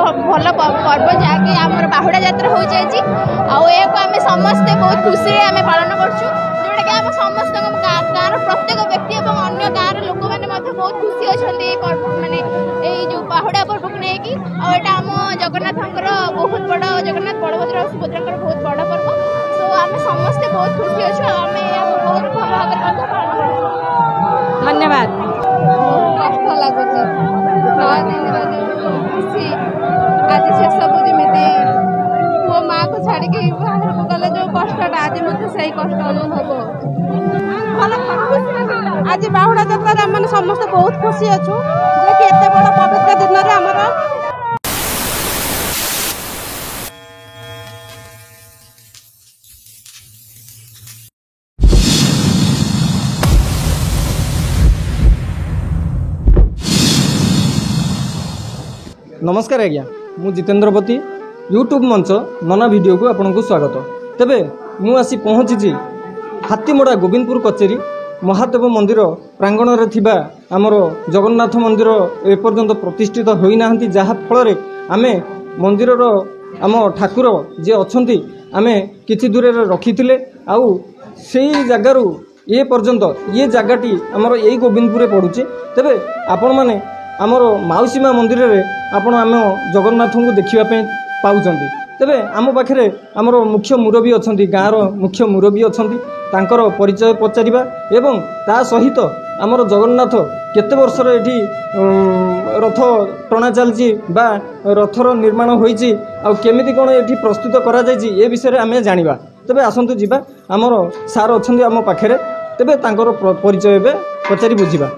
भल पर्व जहाँकि आम बाहुड़ा यात्रा हो जाए आम समस्ते बहुत खुशी आम पालन करूँ जोटा कि आम समस्त गाँव प्रत्येक व्यक्ति और अन्य गाँव लोक मैंने बहुत खुशी अच्छा मानने जो बाहुड़ा पर्व को लेकिन आम जगन्नाथ बहुत बड़ जगन्नाथ बलभद्र और सुभद्रा बहुत बड़ पर्व सो आम समस्ते बहुत खुशी अच्छे आम बहुत भल भाव पालन कर धन्यवाद। कष्ट लगुच 9 दिन खुशी आज से सब जमी मो माँ को छाड़ी बाहर को गले जो कष्टा आज मत से कष्ट अनुभव आज बाहुड़ा यात्रा मैंने समस्त बहुत खुशी अच्छु जे एत बड़ पवित्र दिन में आमर नमस्कार आज्ञा मु जितेन्द्रपति यूट्यूब मंच नना वीडियो को आपन को स्वागत। तेबे मु आसी पहुँची हाथीमड़ा गोविंदपुर कचेरी महादेव मंदिर प्रांगण रे थिबा हमरो जगन्नाथ मंदिर एपर्यंत प्रतिष्ठित होई नाहंती जहा फल रे आमे मंदिर रो आम ठाकुर जे अछंती आमे किछि दूर रे रखिथिले आउ सेही जगारू ये पर्यंत ये जगाटी हमरो एई गोविंदपुर पड़ुचे। तेबे आपण माने आमर माउसीमा मंदिर रे आपण आम जगन्नाथ को देखा पाउछंती। तेबे आम पाखे आमर मुख्य मुरबी अच्छी गाँव मुख्य मुरबी अच्छी तांकर परिचय पचारिबा एवं ता सहित आमर जगन्नाथ केते वर्षर एठी रथ टଣା चलची बा रथर निर्माण होईची आ केमिति कोन एठी प्रस्तुत करा जायची ए विषय आमे जानिबा। तेबे आसंतु जिबा आमर सार अच्छी आम पाखे तेबे तांकर परिचय बे पचारि बुझिबा।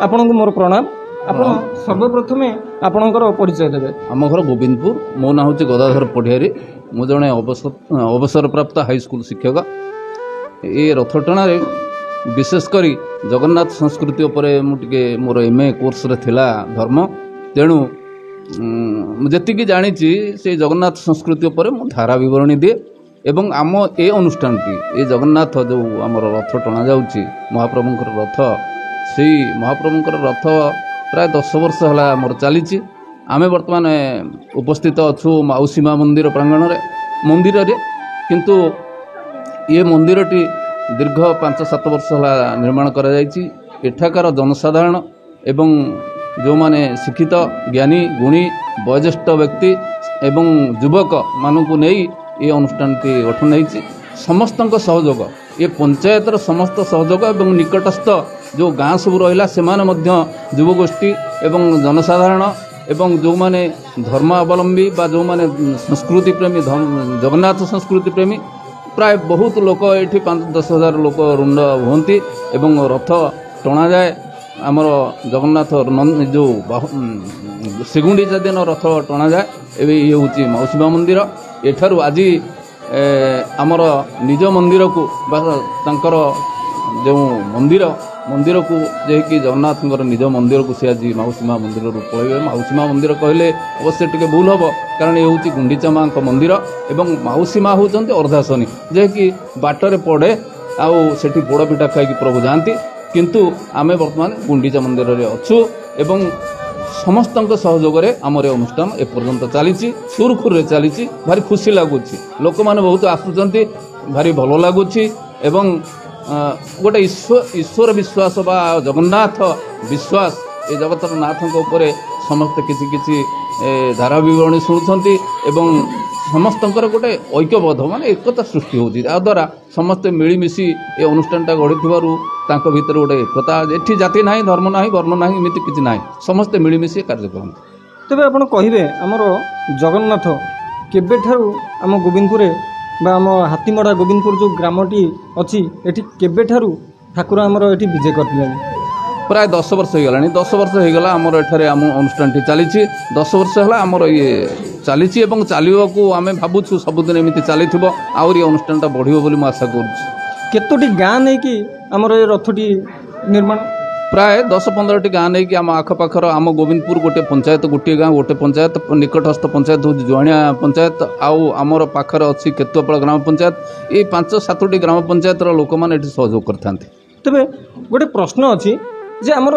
आपनकु मोर प्रणाम। आपण सर्वप्रथमे आपणकर परिचय देबे। आम घर गोविंदपुर मो ना हूँ गदाधर पढ़ियारी मु जड़े अवसर प्राप्त हाईस्कूल शिक्षक। ये रथ टणा विशेषकर जगन्नाथ संस्कृति उपरे मुझे मोर MA कोर्स रे थिला धर्म तेणु जी जानी से जगन्नाथ संस्कृति उपरे मु धारा विवरणी दिए एवं आम ए अनुष्ठान ये जगन्नाथ जो आमर रथ टणा जाउची महाप्रभुंकर रथ से महाप्रभुंकर रथ प्राय 10 वर्ष है मोर चली आमे वर्तमान उपस्थित अच्छु माउसीमा मंदिर प्रांगण रे मंदिर रे किंतु ये मंदिरटी दीर्घ 5-7 वर्ष है निर्माण करा जायछि। एठाकार जनसाधारण एवं जो माने शिक्षित ज्ञानी गुणी वयोज्येष्ठ व्यक्ति एवं युवक मानकु नहीं ये अनुष्ठान की गठन होइछि। समस्तक सहयोग ये पंचायतर समस्त सहयोग एवं निकटस्थ जो गाँ सब रहा से युवगोष्ठी एवं जनसाधारण एवं जो माने धर्मावलंबी बा जो माने संस्कृति प्रेमी जगन्नाथ संस्कृति प्रेमी प्राय बहुत लोक ये 5-10 हजार लोक रुंड हुंती एवं रथ टणा जाए आमर जगन्नाथ जो श्रीगुंडीचा दिन रथ टणा जाए एवं ये हूँ माउसीमा मंदिर एठारू आज आमर निज मंदिर को तांकर जो मंदिर को जेकि जगन्नाथ निज मंदिर को सी आज माउसीमा मंदिर पलैबे। माउसीमा मंदिर कहले अवश्य टिके भूल हम कारण ये हूँ गुंडीचा माँ मंदिर एवं माउसीमा होती अर्धासनी जेकि बाटर पड़े आठी पोड़ पिठा खाई प्रभु जाती किंतु आमे वर्तमान गुंडीचा मंदिर रे अच्छु एवं समस्त सहयोग आमर अनुष्ठान एपर्यंत चली सुरखुर चली भारी खुशी लगुच लोक मैंने बहुत आसुच्च भारी भल लगुच एवं गोटे ईश्वर विश्वास बा जगन्नाथ विश्वास ये जगतर नाथ समस्त किसी किसी धारा विवरणी शुणुंट एवं समस्त गोटे ऐक्यबद्ध माने एकता सृष्टि होती द्वारा समस्ते मिलमिशी ये अनुष्ठानटा गढ़ी भीतर गोटे एकता एठी जाति ना धर्म ना वर्ण ना इमती किसी ना समस्ते मिलमिशी कार्य करते। तेबे आपण कहिबे हमर जगन्नाथ केबेठारु आम गोविंदपुर बा आम हाथीमड़ा गोविंदपुर जो ग्रामटी अच्छी एठी केबेठारु ठाकुर आमर एठी विजय करथिले प्राय 10 वर्ष हो गला 10 वर्ष हो गला आमर एठारे आम अनुष्ठान चली 10 वर्ष है आमर ये चली चलू आम भावुँ सबुदिन एमती चली आहरी अनुष्ठानटा बढ़ियो बोली मु आशा करोटी गाँ नहीं कि आमर ये रथटी निर्माण प्राय 10-15टी गाँ नहीं कि आम आखपाखर आम गोविंदपुर गोटे पंचायत गोटे गाँ गोटे पंचायत निकटस्थ पंचायत हूँ जुआणिया पंचायत आउ आमर पाखर अच्छी केतुआपाଳ ग्राम पंचायत ये 5-7टी ग्राम पंचायत लोक मैंने सहयोग करते। तेबे गोटे प्रश्न अच्छी जे आमर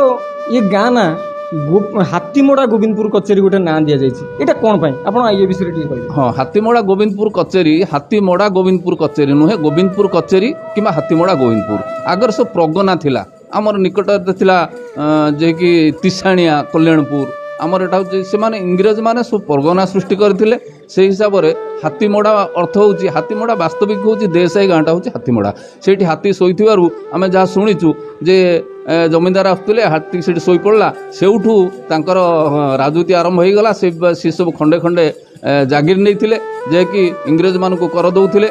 ये गाँ ना ହାତୀମଡ଼ା ଗୋବିନ୍ଦପୁର କଚେରୀ ଗୋଟେ ନାଁ ଦିଆଯାଇଛି, ଏଇଟା କ'ଣ ପାଇଁ ଆପଣ ଏ ବିଷୟରେ ଟିକେ କହିବେ? ହଁ, ହାତୀମଡ଼ା ଗୋବିନ୍ଦପୁର କଚେରୀ, ହାତୀମଡ଼ା ଗୋବିନ୍ଦପୁର କଚେରୀ ନୁହେଁ, ଗୋବିନ୍ଦପୁର କଚେରୀ କିମ୍ବା ହାତୀମଡ଼ା ଗୋବିନ୍ଦପୁର। ଆଗରେ ସବୁ ପ୍ରଗନା ଥିଲା, ଆମର ନିକଟରେ ଥିଲା ଯିଏକି ତିସାଣିଆ କଲ୍ୟାଣପୁର। ଆମର ଏଇଟା ହେଉଛି ସେମାନେ ଇଂରେଜମାନେ ସବୁ ପରଗନା ସୃଷ୍ଟି କରିଥିଲେ। ସେହି ହିସାବରେ ହାତୀମଡ଼ା ଅର୍ଥ ହେଉଛି, ହାତୀମଡ଼ା ବାସ୍ତବିକ ହେଉଛି ଦେଶାଇ ଗାଁଟା ହେଉଛି ହାତୀମଡ଼ା। ସେଇଠି ହାତୀ ଶୋଇଥିବାରୁ ଆମେ ଯାହା ଶୁଣିଛୁ ଯେ ଜମିଦାର ଆସୁଥିଲେ, ହାତୀ ସେଠି ଶୋଇପଡ଼ିଲା, ସେଇଠୁ ତାଙ୍କର ରାଜୁତି ଆରମ୍ଭ ହୋଇଗଲା। ସେ ସବୁ ଖଣ୍ଡେ ଖଣ୍ଡେ ଜାଗିର ନେଇଥିଲେ, ଯିଏକି ଇଂରେଜମାନଙ୍କୁ କର ଦେଉଥିଲେ।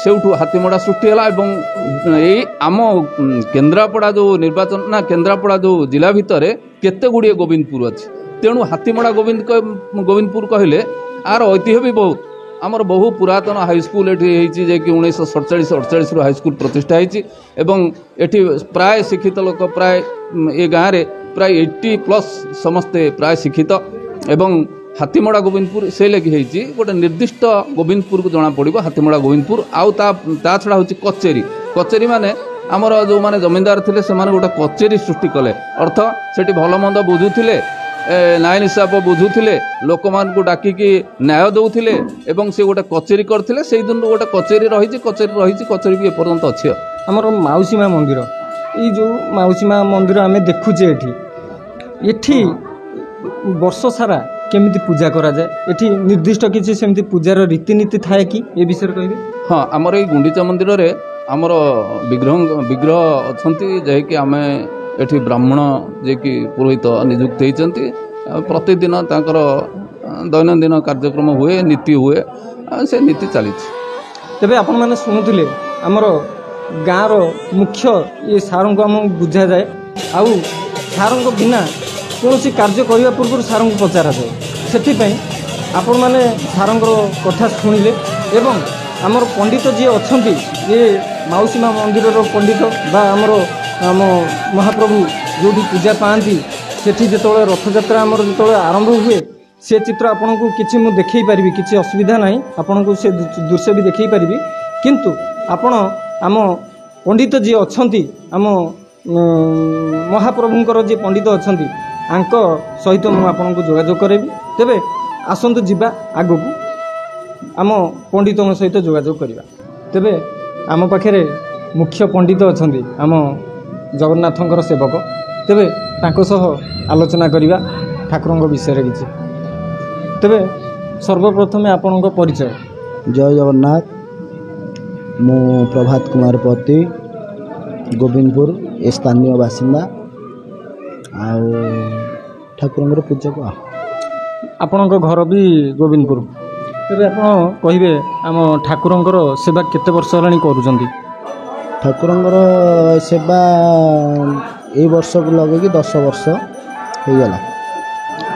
ସେଇଠୁ ହାତୀମଡ଼ା ସୃଷ୍ଟି ହେଲା ଏବଂ ଏଇ ଆମ କେନ୍ଦ୍ରାପଡ଼ା ଯେଉଁ ନିର୍ବାଚନ ନା କେନ୍ଦ୍ରାପଡ଼ା ଯେଉଁ ଜିଲ୍ଲା ଭିତରେ କେତେ ଗୁଡ଼ିଏ ଗୋବିନ୍ଦପୁର ଅଛି, ତେଣୁ ହାତୀମଡ଼ା ଗୋବିନ୍ଦପୁର କହିଲେ ଆର ଐତିହ୍ୟ ବି ବହୁତ। ଆମର ବହୁ ପୁରାତନ ହାଇସ୍କୁଲ ଏଠି ହେଇଛି, ଯିଏକି 1947-48ରୁ ହାଇସ୍କୁଲ ପ୍ରତିଷ୍ଠା ହେଇଛି ଏବଂ ଏଠି ପ୍ରାୟ ଶିକ୍ଷିତ ଲୋକ, ପ୍ରାୟ ଏ ଗାଁରେ ପ୍ରାୟ 80+ ସମସ୍ତେ ପ୍ରାୟ ଶିକ୍ଷିତ। ଏବଂ ହାତୀମଡ଼ା ଗୋବିନ୍ଦପୁର ସେ ଲାଗି ହେଇଛି, ଗୋଟେ ନିର୍ଦ୍ଦିଷ୍ଟ ଗୋବିନ୍ଦପୁରକୁ ଜଣାପଡ଼ିବ ହାତୀମଡ଼ା ଗୋବିନ୍ଦପୁର। ଆଉ ତା ଛଡ଼ା ହେଉଛି କଚେରୀ ମାନେ ଆମର ଯେଉଁମାନେ ଜମିଦାର ଥିଲେ ସେମାନେ ଗୋଟେ କଚେରୀ ସୃଷ୍ଟି କଲେ, ଅର୍ଥ ସେଠି ଭଲ ମନ୍ଦ ବୁଝୁଥିଲେ, ନ୍ୟାୟ ନିଶାପ ବୁଝୁଥିଲେ, ଲୋକମାନଙ୍କୁ ଡାକିକି ନ୍ୟାୟ ଦେଉଥିଲେ ଏବଂ ସେ ଗୋଟେ କଚେରୀ କରିଥିଲେ। ସେଇ ଦିନରୁ ଗୋଟେ କଚେରୀ ରହିଛି, କଚେରୀ ବି ଏପର୍ଯ୍ୟନ୍ତ ଅଛି। ଆମର ମାଉସୀ ମା ମନ୍ଦିର, ଏଇ ଯେଉଁ ମାଉସୀ ମା ମନ୍ଦିର ଆମେ ଦେଖୁଛେ ଏଠି ବର୍ଷ ସାରା କେମିତି ପୂଜା କରାଯାଏ? ଏଠି ନିର୍ଦ୍ଦିଷ୍ଟ କିଛି ସେମିତି ପୂଜାର ରୀତିନୀତି ଥାଏ କି, ଏ ବିଷୟରେ କହିବେ? ହଁ, ଆମର ଏଇ ଗୁଣ୍ଡିଚା ମନ୍ଦିରରେ ଆମର ବିଗ୍ରହ ଅଛନ୍ତି, ଯାହାକି ଆମେ ଏଠି ବ୍ରାହ୍ମଣ ଯିଏକି ପୁରୋହିତ ନିଯୁକ୍ତ ହୋଇଛନ୍ତି। ପ୍ରତିଦିନ ତାଙ୍କର ଦୈନନ୍ଦିନ କାର୍ଯ୍ୟକ୍ରମ ହୁଏ, ନୀତି ହୁଏ, ସେ ନୀତି ଚାଲିଛି। ତେବେ ଆପଣମାନେ ଶୁଣୁଥିଲେ ଆମର ଗାଁର ମୁଖ୍ୟ ଏ ସାରଙ୍କୁ ଆମକୁ ବୁଝାଯାଏ, ଆଉ ସାରଙ୍କ ବିନା କୌଣସି କାର୍ଯ୍ୟ କରିବା ପୂର୍ବରୁ ସାରଙ୍କୁ ପଚରାଯାଏ। ସେଥିପାଇଁ ଆପଣମାନେ ସାରଙ୍କର କଥା ଶୁଣିଲେ ଏବଂ ଆମର ପଣ୍ଡିତ ଯିଏ ଅଛନ୍ତି, ଏ ମାଉସୀ ମା ମନ୍ଦିରର ପଣ୍ଡିତ ବା ଆମ ମହାପ୍ରଭୁ ଯେଉଁଠି ପୂଜା ପାଆନ୍ତି, ସେଠି ଯେତେବେଳେ ରଥଯାତ୍ରା ଆମର ଯେତେବେଳେ ଆରମ୍ଭ ହୁଏ, ସେ ଚିତ୍ର ଆପଣଙ୍କୁ କିଛି ମୁଁ ଦେଖାଇ ପାରିବି, କିଛି ଅସୁବିଧା ନାହିଁ, ଆପଣଙ୍କୁ ସେ ଦୃଶ୍ୟ ବି ଦେଖାଇ ପାରିବି। କିନ୍ତୁ ଆପଣ ଆମ ପଣ୍ଡିତ ଯିଏ ଅଛନ୍ତି, ଆମ ମହାପ୍ରଭୁଙ୍କର ଯିଏ ପଣ୍ଡିତ ଅଛନ୍ତି, ଆଙ୍କ ସହିତ ମୁଁ ଆପଣଙ୍କୁ ଯୋଗାଯୋଗ କରାଇବି। ତେବେ ଆସନ୍ତୁ ଯିବା ଆଗକୁ, ଆମ ପଣ୍ଡିତଙ୍କ ସହିତ ଯୋଗାଯୋଗ କରିବା। ତେବେ ଆମ ପାଖରେ ମୁଖ୍ୟ ପଣ୍ଡିତ ଅଛନ୍ତି, ଆମ ଜଗନ୍ନାଥଙ୍କର ସେବକ। ତେବେ ତାଙ୍କ ସହ ଆଲୋଚନା କରିବା ଠାକୁରଙ୍କ ବିଷୟରେ କିଛି। ତେବେ ସର୍ବପ୍ରଥମେ ଆପଣଙ୍କ ପରିଚୟ। ଜୟ ଜଗନ୍ନାଥ। ମୁଁ ପ୍ରଭାତ କୁମାର ପତି, ଗୋବିନ୍ଦପୁର ଏ ସ୍ଥାନୀୟ ବାସିନ୍ଦା, ଆଉ ଠାକୁରଙ୍କର ପୂଜକ। ଆପଣଙ୍କ ଘର ବି ଗୋବିନ୍ଦପୁର। ତେବେ ଆପଣ କହିବେ ଆମ ଠାକୁରଙ୍କର ସେବା କେତେ ବର୍ଷ ହେଲାଣି କରୁଛନ୍ତି? ଠାକୁରଙ୍କର ସେବା ଏଇ ବର୍ଷକୁ ଲଗେଇକି 10 ବର୍ଷ ହେଇଗଲା।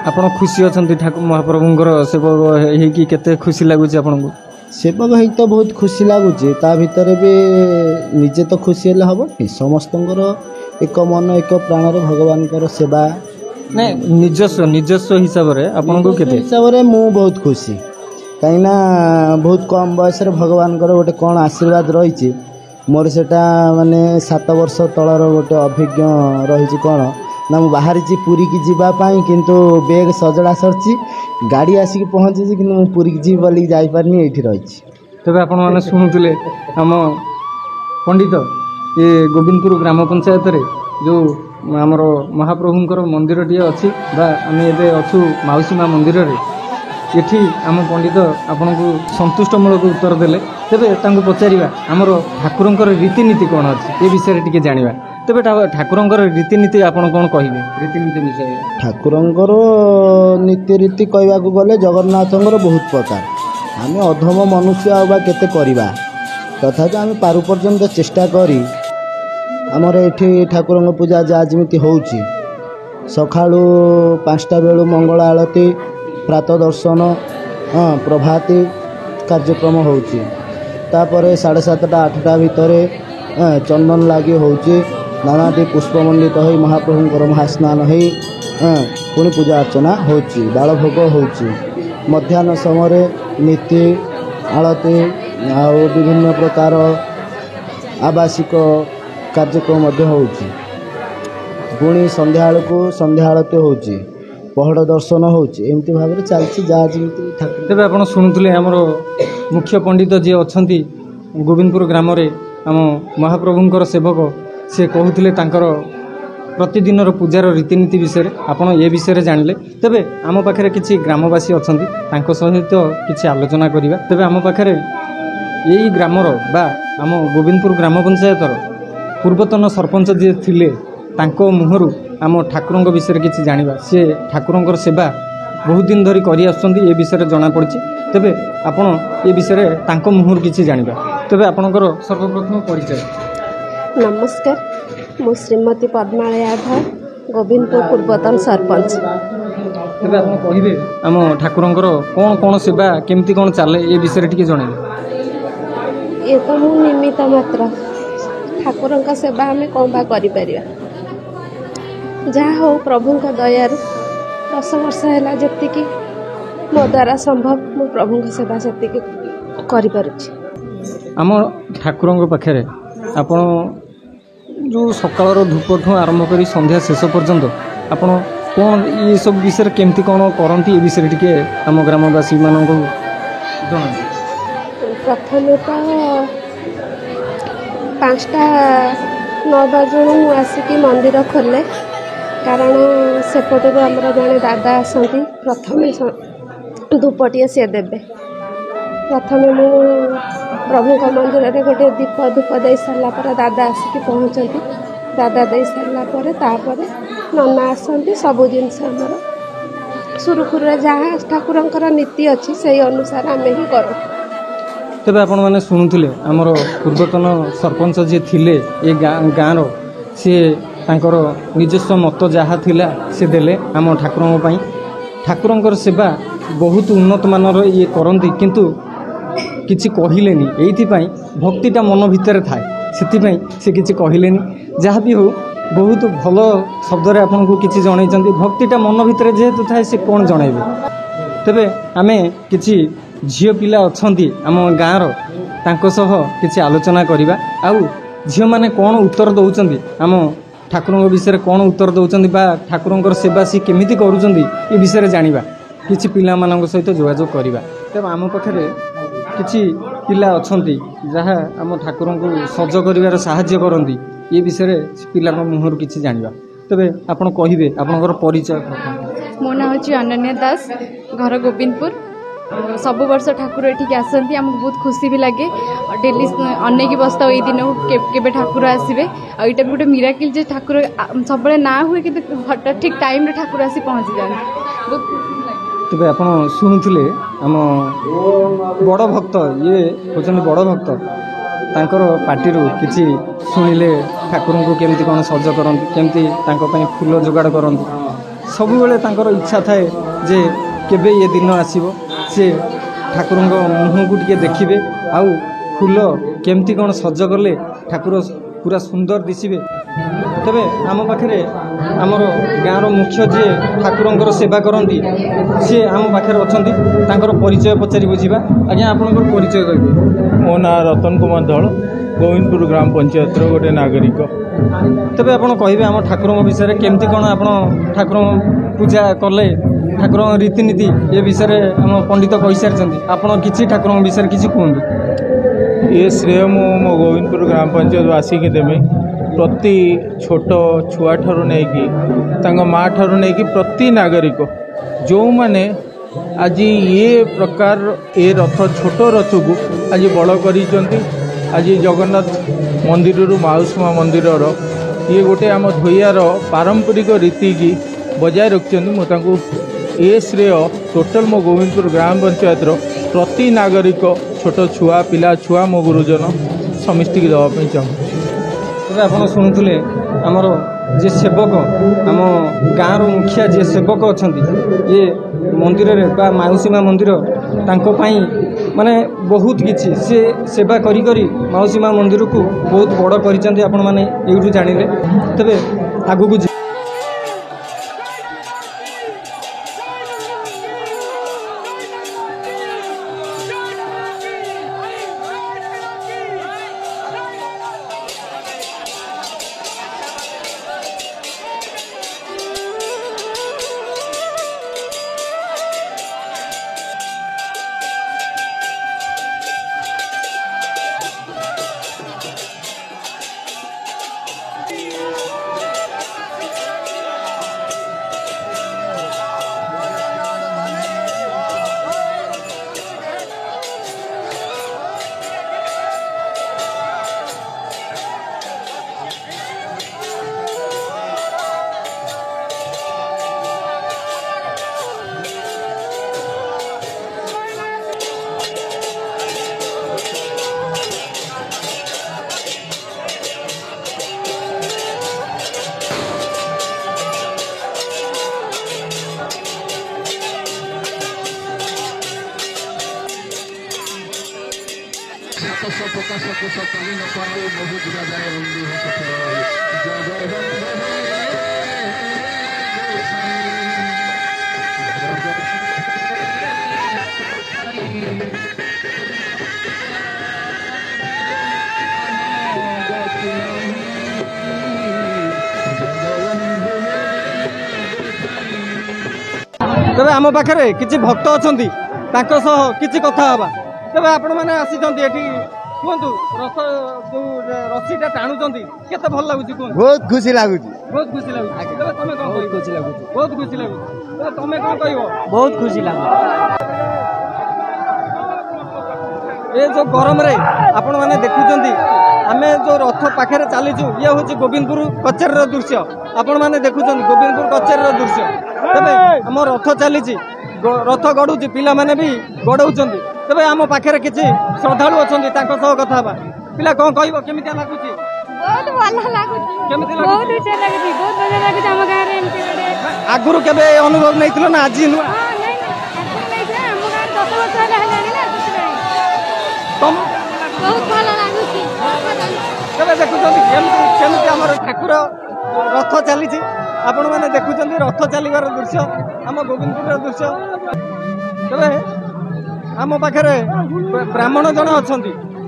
ଆପଣ ଖୁସି ଅଛନ୍ତି ମହାପ୍ରଭୁଙ୍କର ସେବକ ହେଇକି? କେତେ ଖୁସି ଲାଗୁଛି ଆପଣଙ୍କୁ? ସେବକ ହେଇକି ତ ବହୁତ ଖୁସି ଲାଗୁଛି, ତା ଭିତରେ ବି ନିଜେ ତ ଖୁସି ହେଲେ ହେବନି, ସମସ୍ତଙ୍କର ଏକ ମନ ଏକ ପ୍ରାଣରେ ଭଗବାନଙ୍କର ସେବା। ନାଇଁ, ନିଜସ୍ୱ ହିସାବରେ ଆପଣଙ୍କୁ କେତେ? ହିସାବରେ ମୁଁ ବହୁତ ଖୁସି, କାହିଁକିନା ବହୁତ କମ୍ ବୟସରେ ଭଗବାନଙ୍କର ଗୋଟେ କ'ଣ ଆଶୀର୍ବାଦ ରହିଛି। ମୋର ସେଟା ମାନେ 7 ବର୍ଷ ତଳର ଗୋଟେ ଅଭିଜ୍ଞ ରହିଛି। କ'ଣ ନା, ମୁଁ ବାହାରିଛି ପୁରୀକି ଯିବା ପାଇଁ, କିନ୍ତୁ ବେଗ୍ ସଜଡ଼ା ସରିଛି, ଗାଡ଼ି ଆସିକି ପହଞ୍ଚିଛି, କିନ୍ତୁ ମୁଁ ପୁରୀକି ଯିବି ବୋଲିକି ଯାଇପାରିନି, ଏଇଠି ରହିଛି। ତେବେ ଆପଣମାନେ ଶୁଣୁଥିଲେ ଆମ ପଣ୍ଡିତ ଏ ଗୋବିନ୍ଦପୁର ଗ୍ରାମ ପଞ୍ଚାୟତରେ ଯେଉଁ ଆମର ମହାପ୍ରଭୁଙ୍କର ମନ୍ଦିରଟିଏ ଅଛି, ବା ଆମେ ଏବେ ଅଛୁ ମାଉସୀ ମା ମନ୍ଦିରରେ। ଏଠି ଆମ ପଣ୍ଡିତ ଆପଣଙ୍କୁ ସନ୍ତୁଷ୍ଟମୂଳକ ଉତ୍ତର ଦେଲେ। ତେବେ ତାଙ୍କୁ ପଚାରିବା ଆମର ଠାକୁରଙ୍କର ରୀତିନୀତି କ'ଣ ଅଛି, ଏ ବିଷୟରେ ଟିକେ ଜାଣିବା। ତେବେ ଠାକୁରଙ୍କର ରୀତିନୀତି ଆପଣ କ'ଣ କହିବେ? ରୀତିନୀତି ବିଷୟରେ ଠାକୁରଙ୍କର ନୀତିରୀତି କହିବାକୁ ଗଲେ ଜଗନ୍ନାଥଙ୍କର ବହୁତ ପ୍ରକାର। ଆମେ ଅଧମ ମନୁଷ୍ୟ ଆଉ ବା କେତେ କରିବା, ତଥାପି ଆମେ ପାରୁ ପର୍ଯ୍ୟନ୍ତ ଚେଷ୍ଟା କରି ଆମର ଏଠି ଠାକୁରଙ୍କ ପୂଜା ଯାହା ଯେମିତି ହେଉଛି, ସକାଳୁ 5ଟା ବେଳୁ ମଙ୍ଗଳ ଆଳତି, ପ୍ରାତଃ ଦର୍ଶନ, ପ୍ରଭାତୀ କାର୍ଯ୍ୟକ୍ରମ ହେଉଛି। ତାପରେ 7:30 8ଟା ଭିତରେ ଚନ୍ଦନ ଲାଗି ହେଉଛି, ନାନାଦି ପୁଷ୍ପମଣ୍ଡିତ ହୋଇ ମହାପ୍ରଭୁଙ୍କର ମହାସ୍ନାନ ହୋଇ ପୁଣି ପୂଜା ଅର୍ଚ୍ଚନା ହେଉଛି, ବାଳଭୋଗ ହେଉଛି। ମଧ୍ୟାହ୍ନ ସମୟରେ ନୀତି ଆଳତି ଆଉ ବିଭିନ୍ନ ପ୍ରକାର ଆବାସିକ କାର୍ଯ୍ୟକ୍ରମ ମଧ୍ୟ ହେଉଛି। ପୁଣି ସନ୍ଧ୍ୟାବେଳକୁ ସନ୍ଧ୍ୟା ଆଳତି ହେଉଛି, ପହଡ଼ ଦର୍ଶନ ହେଉଛି, ଏମିତି ଭାବରେ ଚାଲିଛି ଯାହା ଯେମିତି ଠାକୁର। ତେବେ ଆପଣ ଶୁଣୁଥିଲେ ଆମର ମୁଖ୍ୟ ପଣ୍ଡିତ ଯିଏ ଅଛନ୍ତି ଗୋବିନ୍ଦପୁର ଗ୍ରାମରେ ଆମ ମହାପ୍ରଭୁଙ୍କର ସେବକ, ସେ କହୁଥିଲେ ତାଙ୍କର ପ୍ରତିଦିନର ପୂଜାର ରୀତିନୀତି ବିଷୟରେ। ଆପଣ ଏ ବିଷୟରେ ଜାଣିଲେ। ତେବେ ଆମ ପାଖରେ କିଛି ଗ୍ରାମବାସୀ ଅଛନ୍ତି, ତାଙ୍କ ସହିତ କିଛି ଆଲୋଚନା କରିବା। ତେବେ ଆମ ପାଖରେ ଏଇ ଗ୍ରାମର ବା ଆମ ଗୋବିନ୍ଦପୁର ଗ୍ରାମ ପଞ୍ଚାୟତର ପୂର୍ବତନ ସରପଞ୍ଚ ଯିଏ ଥିଲେ, ତାଙ୍କ ମୁହଁରୁ ଆମ ଠାକୁରଙ୍କ ବିଷୟରେ କିଛି ଜାଣିବା। ସେ ଠାକୁରଙ୍କର ସେବା ବହୁତ ଦିନ ଧରି କରି ଆସୁଛନ୍ତି, ଏ ବିଷୟରେ ଜଣାପଡ଼ିଛି। ତେବେ ଆପଣ ଏ ବିଷୟରେ ତାଙ୍କ ମୁହଁରୁ କିଛି ଜାଣିବା। ତେବେ ଆପଣଙ୍କର ସର୍ବପ୍ରଥମ ପରିଚୟ। ନମସ୍କାର, ମୁଁ ଶ୍ରୀମତୀ ପଦ୍ମାଳୟ ଆଧାର, ଗୋବିନ୍ଦପୁର ପୂର୍ବତନ ସରପଞ୍ଚ। ତେବେ ଆପଣ କହିବେ ଆମ ଠାକୁରଙ୍କର କ'ଣ କ'ଣ ସେବା କେମିତି କ'ଣ ଚାଲେ ଏ ବିଷୟରେ ଟିକେ ଜଣାଇବେ। ଏ ତ ମୁଁ ନିମିତ୍ତ ମାତ୍ର, ଠାକୁରଙ୍କ ସେବା ଆମେ କ'ଣ ବା କରିପାରିବା। ଯାହା ହଉ ପ୍ରଭୁଙ୍କ ଦୟାରୁ 10 ବର୍ଷ ହେଲା ଯେତିକି ମୋ ଦ୍ୱାରା ସମ୍ଭବ ମୁଁ ପ୍ରଭୁଙ୍କ ସେବା ସେତିକି କରିପାରୁଛି। ଆମ ଠାକୁରଙ୍କ ପାଖରେ ଆପଣ ଯେଉଁ ସକାଳର ଧୂପଠୁ ଆରମ୍ଭ କରି ସନ୍ଧ୍ୟା ଶେଷ ପର୍ଯ୍ୟନ୍ତ ଆପଣ କ'ଣ ଏସବୁ ବିଷୟରେ କେମିତି କ'ଣ କରନ୍ତି, ଏ ବିଷୟରେ ଟିକେ ଆମ ଗ୍ରାମବାସୀମାନଙ୍କୁ ଜଣାନ୍ତୁ। ପ୍ରଥମେ ତ 5ଟା 9 ବାଜୁଣୁ ମୁଁ ଆସିକି ମନ୍ଦିର ଖୋଲେ, କାରଣ ସେପଟରୁ ଆମର ଜଣେ ଦାଦା ଆସନ୍ତି, ପ୍ରଥମେ ଧୂପଟିଏ ସିଏ ଦେବେ। ପ୍ରଥମେ ମୁଁ ପ୍ରଭୁଙ୍କ ମନ୍ଦିରରେ ଗୋଟିଏ ଦୀପ ଧୂପ ଦେଇ ସାରିଲା ପରେ ଦାଦା ଆସିକି ପହଞ୍ଚନ୍ତି। ଦାଦା ଦେଇ ସାରିଲା ପରେ ତାପରେ ନନା ଆସନ୍ତି। ସବୁ ଜିନିଷ ଆମର ସୁରୁଖୁରୁରେ ଯାହା ଠାକୁରଙ୍କର ନୀତି ଅଛି ସେଇ ଅନୁସାରେ ଆମେ ହିଁ କରୁ। ତେବେ ଆପଣମାନେ ଶୁଣୁଥିଲେ ଆମର ପୂର୍ବତନ ସରପଞ୍ଚ ଯିଏ ଥିଲେ ଏ ଗାଁର, ସିଏ ତାଙ୍କର ନିଜସ୍ୱ ମତ ଯାହା ଥିଲା ସେ ଦେଲେ ଆମ ଠାକୁରଙ୍କ ପାଇଁ। ଠାକୁରଙ୍କର ସେବା ବହୁତ ଉନ୍ନତମାନର ଇଏ କରନ୍ତି, କିନ୍ତୁ କିଛି କହିଲେନି। ଏଇଥିପାଇଁ ଭକ୍ତିଟା ମନ ଭିତରେ ଥାଏ, ସେଥିପାଇଁ ସେ କିଛି କହିଲେନି। ଯାହା ବି ହେଉ ବହୁତ ଭଲ ଶବ୍ଦରେ ଆପଣଙ୍କୁ କିଛି ଜଣାଇଛନ୍ତି। ଭକ୍ତିଟା ମନ ଭିତରେ ଯେହେତୁ ଥାଏ, ସେ କ'ଣ ଜଣାଇବେ। ତେବେ ଆମେ କିଛି ଝିଅ ପିଲା ଅଛନ୍ତି ଆମ ଗାଁର, ତାଙ୍କ ସହ କିଛି ଆଲୋଚନା କରିବା। ଆଉ ଝିଅମାନେ କ'ଣ ଉତ୍ତର ଦେଉଛନ୍ତି, ଆମ ଠାକୁରଙ୍କ ବିଷୟରେ କ'ଣ ଉତ୍ତର ଦେଉଛନ୍ତି ବା ଠାକୁରଙ୍କର ସେବା ସେ କେମିତି କରୁଛନ୍ତି, ଏ ବିଷୟରେ ଜାଣିବା। କିଛି ପିଲାମାନଙ୍କ ସହିତ ଯୋଗାଯୋଗ କରିବା। ତେବେ ଆମ ପାଖରେ କିଛି ପିଲା ଅଛନ୍ତି ଯାହା ଆମ ଠାକୁରଙ୍କୁ ସଜ କରିବାରେ ସାହାଯ୍ୟ କରନ୍ତି, ଏ ବିଷୟରେ ପିଲାଙ୍କ ମୁହଁରୁ କିଛି ଜାଣିବା। ତେବେ ଆପଣ କହିବେ ଆପଣଙ୍କର ପରିଚୟ। ମୋ ନାଁ ହେଉଛି ଅନନ୍ୟା ଦାସ, ଘର ଗୋବିନ୍ଦପୁର। ସବୁ ବର୍ଷ ଠାକୁର ଏଠିକି ଆସନ୍ତି, ଆମକୁ ବହୁତ ଖୁସି ବି ଲାଗେ। ଡେଲି ଅନେଇକି ବସିଥାଉ ଏଇ ଦିନକୁ କେବେ ଠାକୁର ଆସିବେ। ଆଉ ଏଇଟା ବି ଗୋଟେ ମିରାକିଲ୍ ଯେ ଠାକୁର ସବୁବେଳେ ନାଁ ହୁଏ, କିନ୍ତୁ ହଠାତ୍ ଠିକ୍ ଟାଇମ୍ରେ ଠାକୁର ଆସି ପହଞ୍ଚିଯାଆନ୍ତି। ବହୁତ ଖୁସି ଲାଗେ। ତେବେ ଆପଣ ଶୁଣୁଥିଲେ ଆମ ବଡ଼ ଭକ୍ତ, ଇଏ ହେଉଛନ୍ତି ବଡ଼ ଭକ୍ତ, ତାଙ୍କର ପାଟିରୁ କିଛି ଶୁଣିଲେ ଠାକୁରଙ୍କୁ କେମିତି କ'ଣ ସଜ କରନ୍ତି, କେମିତି ତାଙ୍କ ପାଇଁ ଫୁଲ ଯୋଗାଡ଼ କରନ୍ତି। ସବୁବେଳେ ତାଙ୍କର ଇଚ୍ଛା ଥାଏ ଯେ କେବେ ଏ ଦିନ ଆସିବ, ସେ ଠାକୁରଙ୍କ ମୁହଁକୁ ଟିକେ ଦେଖିବେ, ଆଉ ଫୁଲ କେମିତି କ'ଣ ସଜ କଲେ ଠାକୁର ପୁରା ସୁନ୍ଦର ଦିଶିବେ। ତେବେ ଆମ ପାଖରେ ଆମର ଗାଁର ମୁଖ୍ୟ ଯିଏ ଠାକୁରଙ୍କର ସେବା କରନ୍ତି, ସିଏ ଆମ ପାଖରେ ଅଛନ୍ତି। ତାଙ୍କର ପରିଚୟ ପଚାରି ବୁଝିବା। ଆଜ୍ଞା, ଆପଣଙ୍କର ପରିଚୟ କହିବେ। ମୋ ନାଁ ରତନ କୁମାର ଧଳ, ଗୋବିନ୍ଦପୁର ଗ୍ରାମ ପଞ୍ଚାୟତର ଗୋଟେ ନାଗରିକ। ତେବେ ଆପଣ କହିବେ ଆମ ଠାକୁରଙ୍କ ବିଷୟରେ କେମିତି କ'ଣ ଆପଣ ଠାକୁରଙ୍କ ପୂଜା କଲେ, ଠାକୁରଙ୍କ ରୀତିନୀତି ଏ ବିଷୟରେ ଆମ ପଣ୍ଡିତ କହିସାରିଛନ୍ତି। ଆପଣ କିଛି ଠାକୁରଙ୍କ ବିଷୟରେ କିଛି କୁହନ୍ତୁ। ଏ ଶ୍ରେୟ ମୁଁ ମୋ ଗୋବିନ୍ଦପୁର ଗ୍ରାମ ପଞ୍ଚାୟତବାସୀକି ଦେବି। ପ୍ରତି ଛୋଟ ଛୁଆଠାରୁ ନେଇକି ତାଙ୍କ ମା ଠାରୁ ନେଇକି ପ୍ରତି ନାଗରିକ ଯେଉଁମାନେ ଆଜି ଏ ପ୍ରକାର ଏ ରଥ ଛୋଟ ରଥକୁ ଆଜି ବଡ଼ କରିଛନ୍ତି, ଆଜି ଜଗନ୍ନାଥ ମନ୍ଦିରରୁ ମାଉସୀ ମା ମନ୍ଦିରର ଇଏ ଗୋଟେ ଆମ ଧୋଇଆର ପାରମ୍ପରିକ ରୀତିକି ବଜାୟ ରଖିଛନ୍ତି। ମୁଁ ତାଙ୍କୁ ଏ ଶ୍ରେୟ ଟୋଟାଲ ମୋ ଗୋବିନ୍ଦପୁର ଗ୍ରାମ ପଞ୍ଚାୟତର ପ୍ରତି ନାଗରିକ, ଛୋଟ ଛୁଆ, ପିଲା ଛୁଆ, ମୋ ଗୁରୁଜନ ସମସ୍ତଙ୍କୁ ଦେବା ପାଇଁ ଚାହୁଁଛି। ତେବେ ଆପଣ ଶୁଣୁଥିଲେ ଆମର ଯିଏ ସେବକ, ଆମ ଗାଁର ମୁଖିଆ ଯିଏ ସେବକ ଅଛନ୍ତି, ଇଏ ମନ୍ଦିରରେ ବା ମାଉସୀ ମା ମନ୍ଦିର ତାଙ୍କ ପାଇଁ ମାନେ ବହୁତ କିଛି ସେ ସେବା କରି କରି ମାଉସୀ ମା ମନ୍ଦିରକୁ ବହୁତ ବଡ଼ କରିଛନ୍ତି। ଆପଣମାନେ ଏଇଠୁ ଜାଣିଲେ। ତେବେ ଆଗକୁ तेरे आम पाखे किसी भक्त अच्छा किसी कथा हवा तेरे आपण मैंने आसीचंती एठी कहतु रथ जो रस्सीटा टाणुचंती केते भल लागुची कहतु बहुत खुशी लगुच बहुत खुशी लागुची तेरे तमे कोन कहबो खुशी लागुची बहुत खुशी लागुची तेरे तमे कोन कहबो बहुत खुशी लगुच ये जो गरम रे आपण मैंने देखुचंती आमे जो रथ पाखे चलीचु ये हूँ गोविंदपुर कचेरी दृश्य आपण मैंने देखुचंती गोविंदपुर कचेरी दृश्य तेरे आम रथ चली रथ गड़ुची पिला माने भी गड़ौचंती तेरे आम पाखे किसी श्रद्धालु अच्छा कथा पिला कौन कह केमितिया लागुची बहुत भल लाଗୁଛି केमिति बहुत अच्छा लाଗୁଛି बहुत मजा लाଗୁଛି ଆମ ଗାଁରେ ଏମିତି ଗୋଟେ आगुरु केबे अनुभव नैथिलो ना आज नुआ हां नहीं आगुरु नहीं था ଆମ ଗାଁରେ 10 ବର୍ଷ ହେଲା ହେଲାଣି ନା ସେଥିପାଇଁ तुम बहुत भल ଲାଗୁଛି केबे देखुचंती केमिति हमर ठाकुर रथ चली आपण मैंने देखुचंती रथ चलीबार दृश्य आम गोविंदपुर दृश्य तेरे आम पाखे ब्राह्मण जन अच्छा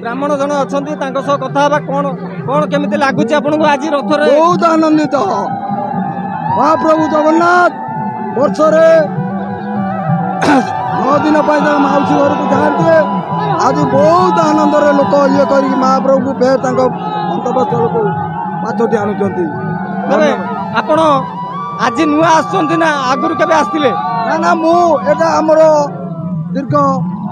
ब्राह्मण जन अच्छा कथा कौन कौन केमिति लागुची आपन आज रथ बहुत आनंदित महाप्रभु जगन्नाथ वर्ष 9 दिन माउसी घर को जाते आज बहुत आनंद लोक ये कर महाप्रभु को फेर गंतव्यस्थल को पाथटी आणुचंती आपण आज नुआ आसुचंती ना आगुरु केबे आस्तिले ना ना मु एटा हमर दीर्घ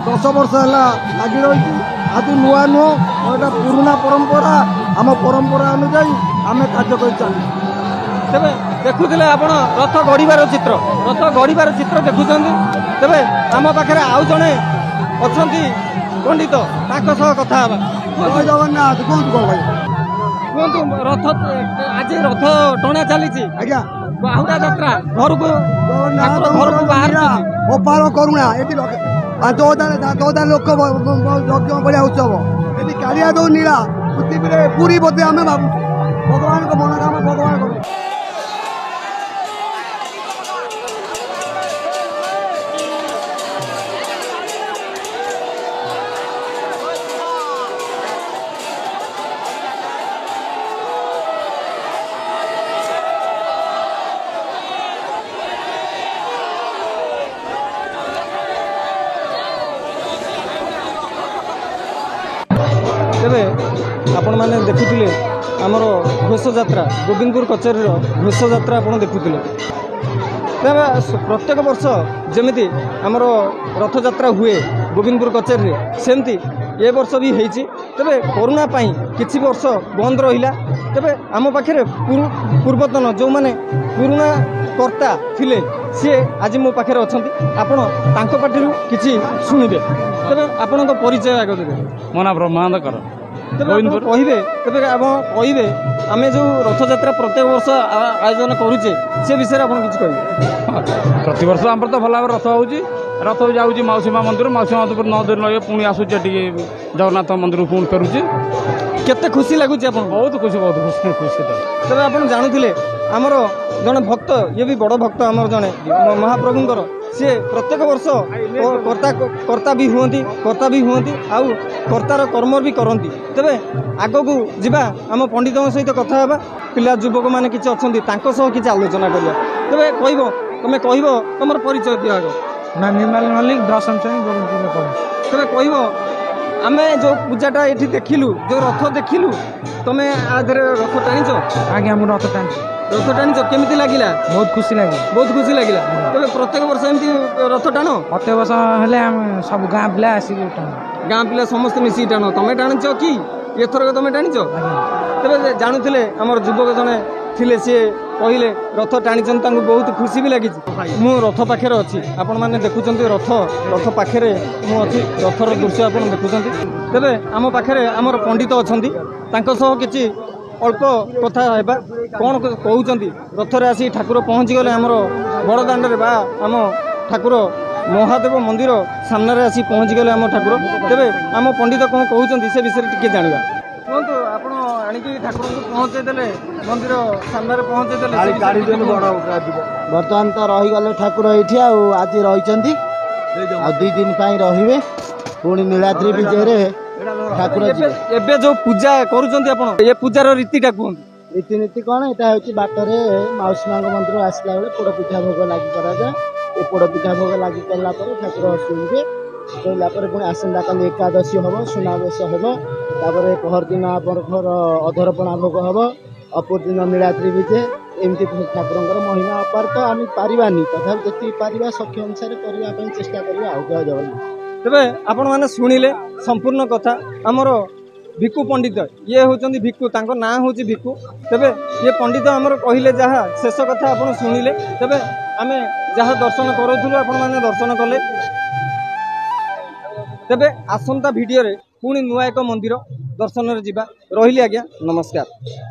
10 वर्ष है लगी रही आज नुआ नुह एटा पुराना परंपरा आम परंपरा अनुजाई आम कार्य कर चलू तेरे देखुले आपण रथ गढ़िबार चित्र रथ गढ़िबार चित्र देखुचंती तेरे आम पाखे आउ जड़े अच्छा पंडित कथा जय जगन्नाथ कहतु कौन भाई कहतु रथ आज रथ टଣା चली आज्ञा बाहुड़ा यात्रा घर को घर को बाहर गोपाल करुणा ये दौदा लोक यज्ञ बढ़िया उत्सव ये कालिया दौ नीला पृथ्वी पूरी बोधे आम भावु भगवान को मनोकामना भगवान करू तेरे आपण मैंने देखुले आमर घोष यात्रा गोविंदपुर कचेरी घोष यात्रा आप देखुले प्रत्येक वर्ष जमी आमर रथ यात्रा हुए गोविंदपुर कचेरी सेमती ए वर्ष भी होती तेरे कोरोना किछि वर्ष बंद रहा तेरे आम पाखे पूर्वतन जो मैंने पुराना कर्ता थिले सी आज मो पाखे अच्छा आपण तांको पार्टी किछि शुणिबे तेरे आपण परिचय आगे देबे मो ना ब्रह्मानंद कर गोविंदपुर कहे तेरे कहे आम जो रथ यात्रा प्रत्येक वर्ष आयोजन करुचे से विषय आप कह प्रति वर्ष आम तो भल भाव रथ होची रथ जाऊँगी मौसीमा मंदिर 9 दिन लगे पुणी आसूचे जगन्नाथ मंदिर पुणी फेरुची केते खुशी लगुच बहुत खुशी तेरे आप जानूले आमर जड़े भक्त ये भी बड़ भक्त आमर जड़े महाप्रभुंर सी प्रत्येक वर्ष कर्ता भी हुंती आउ कर्तार कर्म भी करती तेरे आग को जीवा आम पंडित सहित कथा पिला युवक मैंने किसी अच्छा किसी आलोचना करिया तेरे कह तुम कह तुम परिचय दिया आग ना निर्मल मल्लिक दशम श्रेणी गोविंदपुर तेरे कह आम जो पूजाटा ये देखिलु जो रथ देखिलु तुम आधे रथ टाणी आज्ञा मुझे रथ टाणी रथ टाणी केमी लगे बहुत खुशी लगे बहुत खुशी लगे तेरे प्रत्येक वर्ष एमती रथ टाण प्रत्येक वर्ष हेले सब गाँ पिला आसिक टाण गाँ पिला समस्त मिसी टाण तुम टाणी कि एथरक तुम टाणी तेरे जानूले आमर युवक जड़े थिले सी कहले रथ टाणी बहुत खुशी भी लगी मु रथ पाखे अच्छी आपण मैंने देखुं रथ पाखे मुझे रथर दृश्य आप देखुं तेरे आम पाखे आमर पंडित अच्छा किसी अल्प कथा है कौन कहते रथरे आसी ठाकुर पहुँची गले आमर बड़दाण्ड आम ठाकुर महादेव मंदिर सामने आसी पहुँचीगले आम ठाकुर तेरे आम पंडित कौन कहते से विषय टी जाना कहतु आप ठाकुर को पहुँचेदे मंदिर सामने पहुँचेदे बर्तमान तो रहीगले ठाकुर ये आज रही आ 2 दिन रे पुणी नीलाद्री विजय ठाकुर एबे जो पूजा करुँच ये पूजार रीतिटा कहते रीतिनीति कौन यहाँ हूँ बाटर मौसी माँ मंदिर आसला बेले पोड़पिठा भोग लगी कराए ये पोड़पिठा भोग लगी कलापर ठाकुर शुणवे शोला पुणी आसंता काली एकादशी हम सुनावेश हम तापर पहर दिन आपर अधरपणा भोग हम अपर दिन नीलाद्री विजय एमती ठाकुर महिमा अपार तो आम पारानी तथा जी पारा सक्षम अनुसार करने चेष्टा करवा जय जगन्नाथ तेरे आपण मैंने शुणिले संपूर्ण कथा आमर भिक्कु पंडित ये होचंदी भिक्कु तांको नाँ हूँ भिक्कु तेबे ये पंडित आमर कहले जहाँ शेष कथा आपण शुणिले तेबे आमे जहाँ दर्शन करूँ आपण मैंने दर्शन कले तेबे आसंता भिडियो रे पुणी नुआ एक मंदिर दर्शन रे जिबा रहिली आज्ञा नमस्कार।